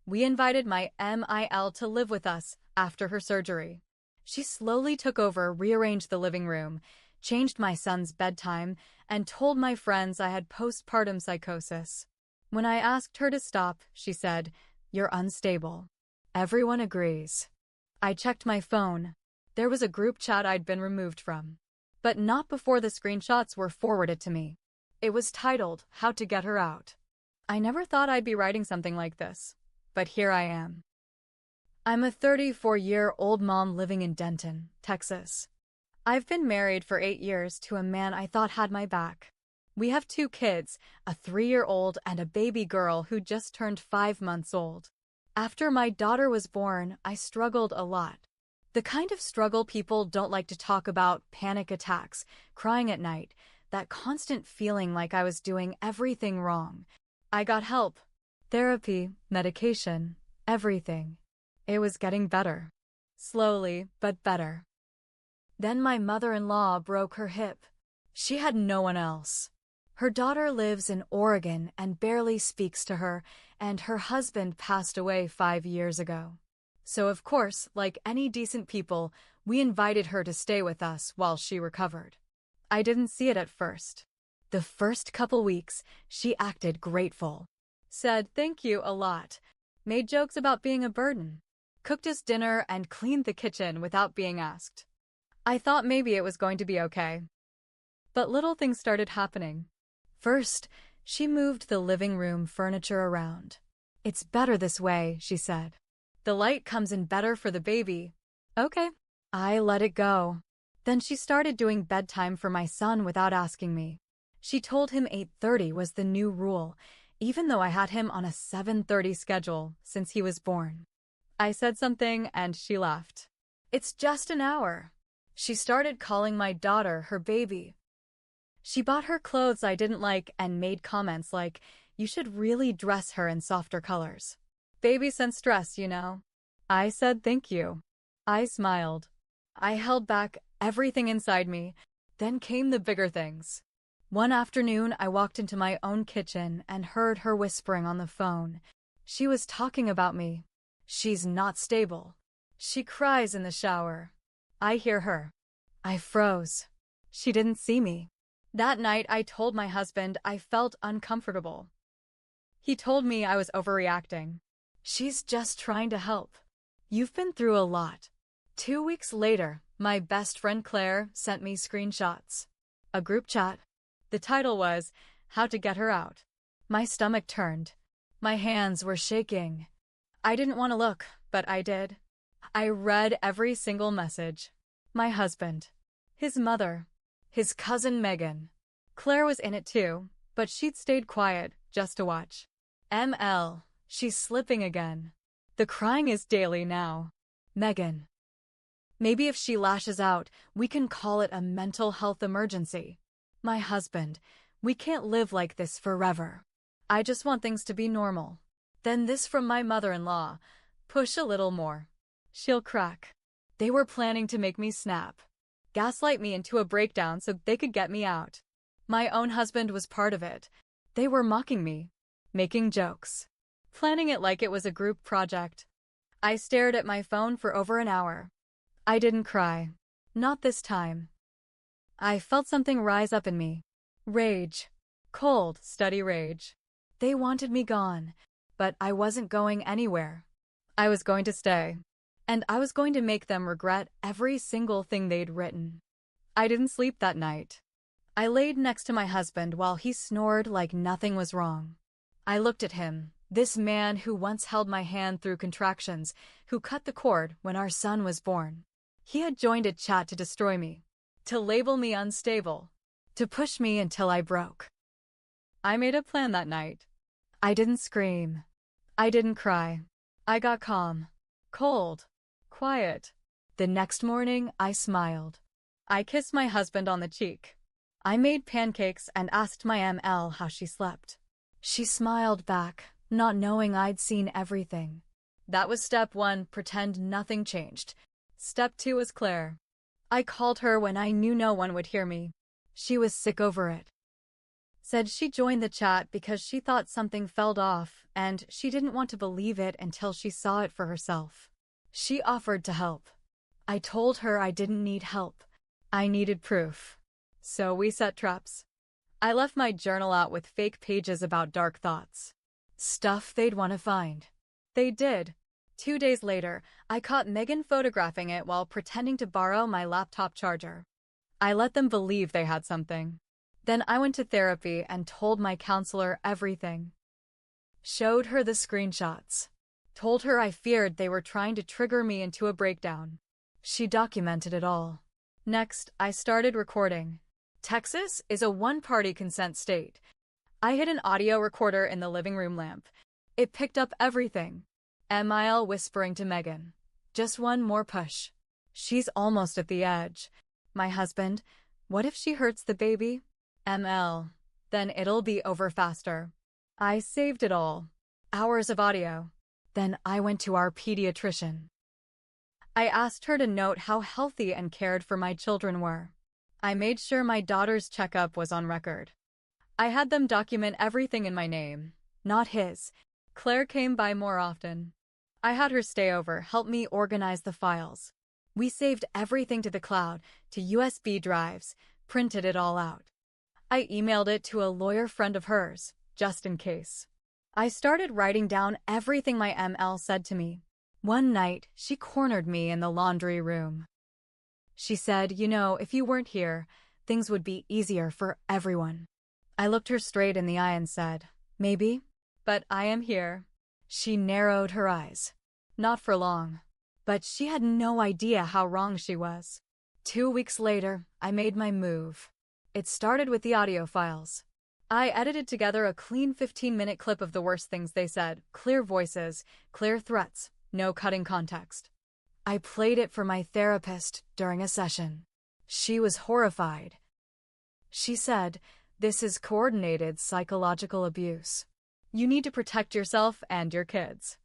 We invited my MIL to live with us after her surgery. She slowly took over, rearranged the living room, changed my son's bedtime, and told my friends I had postpartum psychosis. When I asked her to stop, she said, "You're unstable." Everyone agrees. I checked my phone. There was a group chat I'd been removed from. But not before the screenshots were forwarded to me. It was titled, "How to Get Her Out." I never thought I'd be writing something like this. But here I am. I'm a 34-year-old mom living in Denton, Texas. I've been married for 8 years to a man I thought had my back. We have 2 kids, a 3-year-old and a baby girl who just turned 5 months old. After my daughter was born, I struggled a lot. The kind of struggle people don't like to talk about: panic attacks, crying at night, that constant feeling like I was doing everything wrong. I got help. Therapy, medication, everything. It was getting better. Slowly, but better. Then my mother-in-law broke her hip. She had no one else. Her daughter lives in Oregon and barely speaks to her, and her husband passed away 5 years ago. So of course, like any decent people, we invited her to stay with us while she recovered. I didn't see it at first. The first couple weeks, she acted grateful. Said thank you a lot. Made jokes about being a burden. Cooked us dinner and cleaned the kitchen without being asked. I thought maybe it was going to be okay. But little things started happening. First, she moved the living room furniture around. "It's better this way," she said. "The light comes in better for the baby." Okay. I let it go. Then she started doing bedtime for my son without asking me. She told him 8:30 was the new rule, even though I had him on a 7:30 schedule since he was born. I said something and she laughed. "It's just an hour." She started calling my daughter her baby. She bought her clothes I didn't like and made comments like, "You should really dress her in softer colors. Baby sense stress, you know." I said thank you. I smiled. I held back everything inside me. Then came the bigger things. One afternoon, I walked into my own kitchen and heard her whispering on the phone. She was talking about me. She's not stable. She cries in the shower. I hear her. I froze. She didn't see me. That night, I told my husband I felt uncomfortable. He told me I was overreacting. "She's just trying to help. You've been through a lot." 2 weeks later, my best friend Claire sent me screenshots. A group chat. The title was, "How to Get Her Out." My stomach turned. My hands were shaking. I didn't want to look, but I did. I read every single message. My husband. His mother. His cousin Megan. Claire was in it too, but she'd stayed quiet just to watch. ML. She's slipping again. The crying is daily now. Megan. Maybe if she lashes out, we can call it a mental health emergency. My husband. We can't live like this forever. I just want things to be normal. Then this from my mother-in-law. Push a little more. She'll crack. They were planning to make me snap. Gaslight me into a breakdown so they could get me out. My own husband was part of it. They were mocking me. Making jokes. Planning it like it was a group project. I stared at my phone for over an hour. I didn't cry. Not this time. I felt something rise up in me. Rage. Cold, steady rage. They wanted me gone, but I wasn't going anywhere. I was going to stay. And I was going to make them regret every single thing they'd written. I didn't sleep that night. I laid next to my husband while he snored like nothing was wrong. I looked at him, this man who once held my hand through contractions, who cut the cord when our son was born. He had joined a chat to destroy me, to label me unstable, to push me until I broke. I made a plan that night. I didn't scream. I didn't cry. I got calm. Cold. Quiet. The next morning, I smiled. I kissed my husband on the cheek. I made pancakes and asked my ML how she slept. She smiled back, not knowing I'd seen everything. That was step 1, pretend nothing changed. Step 2 was Claire. I called her when I knew no one would hear me. She was sick over it. Said she joined the chat because she thought something fell off and she didn't want to believe it until she saw it for herself. She offered to help. I told her I didn't need help. I needed proof. So we set traps. I left my journal out with fake pages about dark thoughts. Stuff they'd want to find. They did. 2 days later, I caught Megan photographing it while pretending to borrow my laptop charger. I let them believe they had something. Then I went to therapy and told my counselor everything. Showed her the screenshots. Told her I feared they were trying to trigger me into a breakdown. She documented it all. Next, I started recording. Texas is a one-party consent state. I hid an audio recorder in the living room lamp. It picked up everything. MIL whispering to Megan. Just one more push. She's almost at the edge. My husband, what if she hurts the baby? ML. Then it'll be over faster. I saved it all. Hours of audio. Then I went to our pediatrician. I asked her to note how healthy and cared for my children were. I made sure my daughter's checkup was on record. I had them document everything in my name, not his. Claire came by more often. I had her stay over, help me organize the files. We saved everything to the cloud, to USB drives, printed it all out. I emailed it to a lawyer friend of hers, just in case. I started writing down everything my ML said to me. One night, she cornered me in the laundry room. She said, you know, if you weren't here, things would be easier for everyone. I looked her straight in the eye and said, maybe, but I am here. She narrowed her eyes. Not for long. But she had no idea how wrong she was. 2 weeks later, I made my move. It started with the audio files. I edited together a clean 15-minute clip of the worst things they said, clear voices, clear threats, no cutting context. I played it for my therapist during a session. She was horrified. She said, this is coordinated psychological abuse. You need to protect yourself and your kids.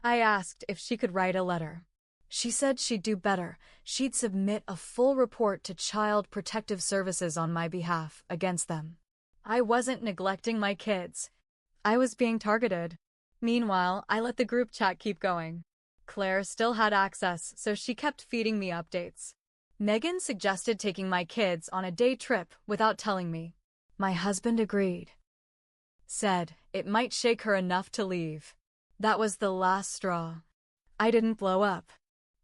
I asked if she could write a letter. She said she'd do better. She'd submit a full report to Child Protective Services on my behalf against them. I wasn't neglecting my kids. I was being targeted. Meanwhile, I let the group chat keep going. Claire still had access, so she kept feeding me updates. Megan suggested taking my kids on a day trip without telling me. My husband agreed. Said it might shake her enough to leave. That was the last straw. I didn't blow up.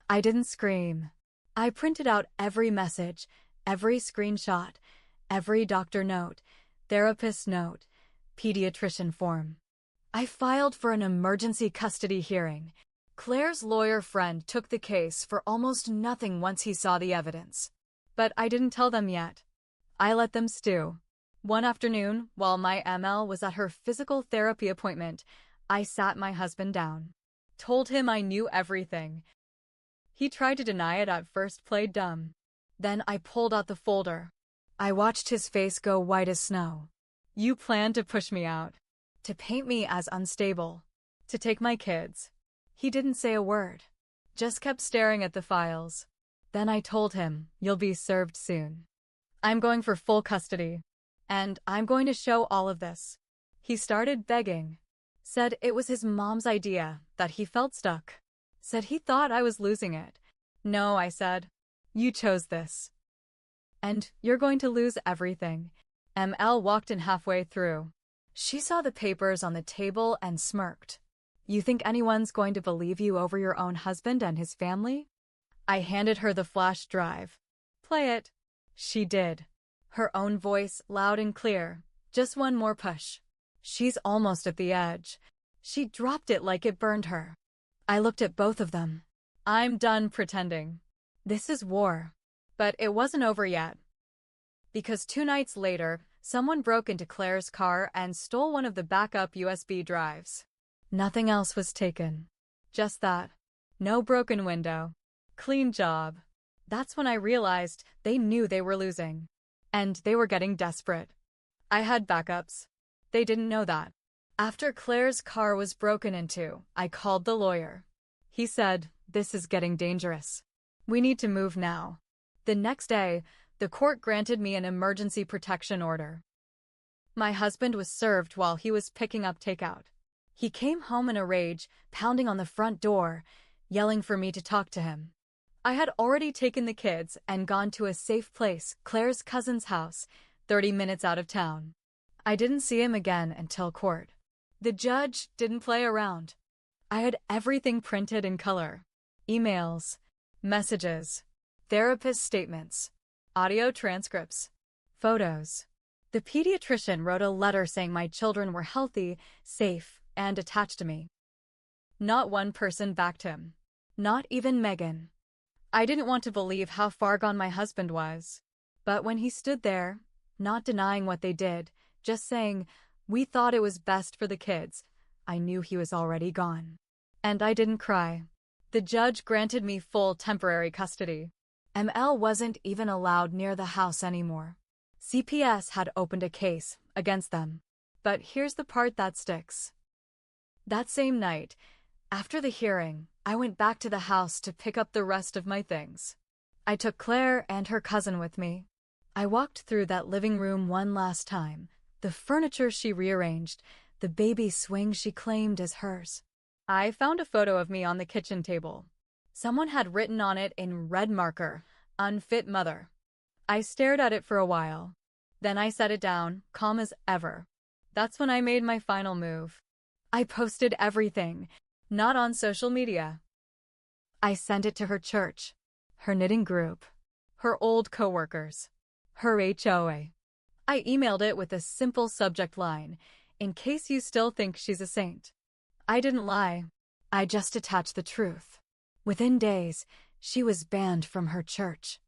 I didn't scream. I printed out every message, every screenshot, every doctor note, therapist note, pediatrician form. I filed for an emergency custody hearing. Claire's lawyer friend took the case for almost nothing once he saw the evidence. But I didn't tell them yet. I let them stew. One afternoon, while my ML was at her physical therapy appointment, I sat my husband down. Told him I knew everything. He tried to deny it at first, played dumb. Then I pulled out the folder. I watched his face go white as snow. You planned to push me out. To paint me as unstable. To take my kids. He didn't say a word. Just kept staring at the files. Then I told him, you'll be served soon. I'm going for full custody. And I'm going to show all of this. He started begging. Said it was his mom's idea, that he felt stuck. Said he thought I was losing it. No, I said. You chose this. And you're going to lose everything. ML walked in halfway through. She saw the papers on the table and smirked. You think anyone's going to believe you over your own husband and his family? I handed her the flash drive. Play it. She did. Her own voice, loud and clear. Just one more push. She's almost at the edge. She dropped it like it burned her. I looked at both of them. I'm done pretending. This is war. But it wasn't over yet. Because 2 nights later, someone broke into Claire's car and stole one of the backup USB drives. Nothing else was taken. Just that. No broken window. Clean job. That's when I realized they knew they were losing. And they were getting desperate. I had backups. They didn't know that. After Claire's car was broken into, I called the lawyer. He said, this is getting dangerous. We need to move now. The next day, the court granted me an emergency protection order. My husband was served while he was picking up takeout. He came home in a rage, pounding on the front door, yelling for me to talk to him. I had already taken the kids and gone to a safe place, Claire's cousin's house, 30 minutes out of town. I didn't see him again until court. The judge didn't play around. I had everything printed in color. Emails, messages, therapist statements, audio transcripts, photos. The pediatrician wrote a letter saying my children were healthy, safe, and attached to me. Not one person backed him. Not even Megan. I didn't want to believe how far gone my husband was. But when he stood there, not denying what they did, just saying, "We thought it was best for the kids," I knew he was already gone. And I didn't cry. The judge granted me full temporary custody. ML wasn't even allowed near the house anymore. CPS had opened a case against them. But here's the part that sticks. That same night, after the hearing, I went back to the house to pick up the rest of my things. I took Claire and her cousin with me. I walked through that living room one last time, the furniture she rearranged, the baby swing she claimed as hers. I found a photo of me on the kitchen table. Someone had written on it in red marker, "Unfit mother." I stared at it for a while. Then I set it down, calm as ever. That's when I made my final move. I posted everything, not on social media. I sent it to her church, her knitting group, her old coworkers, her HOA. I emailed it with a simple subject line, "In case you still think she's a saint." I didn't lie. I just attached the truth. Within days, she was banned from her church.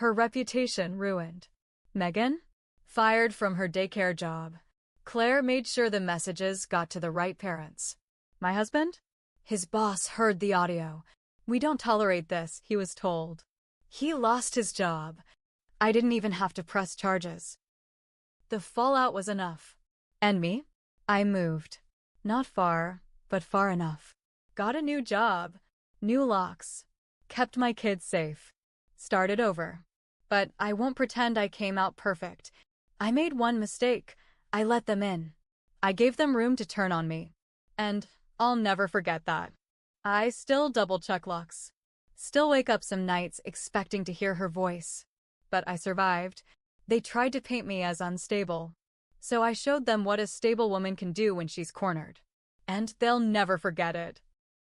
Her reputation ruined. Megan? Fired from her daycare job. Claire made sure the messages got to the right parents. My husband? His boss heard the audio. "We don't tolerate this," he was told. He lost his job. I didn't even have to press charges. The fallout was enough. And me? I moved. Not far, but far enough. Got a new job. New locks. Kept my kids safe. Started over. But I won't pretend I came out perfect. I made one mistake. I let them in. I gave them room to turn on me. And I'll never forget that. I still double-check locks. Still wake up some nights expecting to hear her voice. But I survived. They tried to paint me as unstable. So I showed them what a stable woman can do when she's cornered. And they'll never forget it.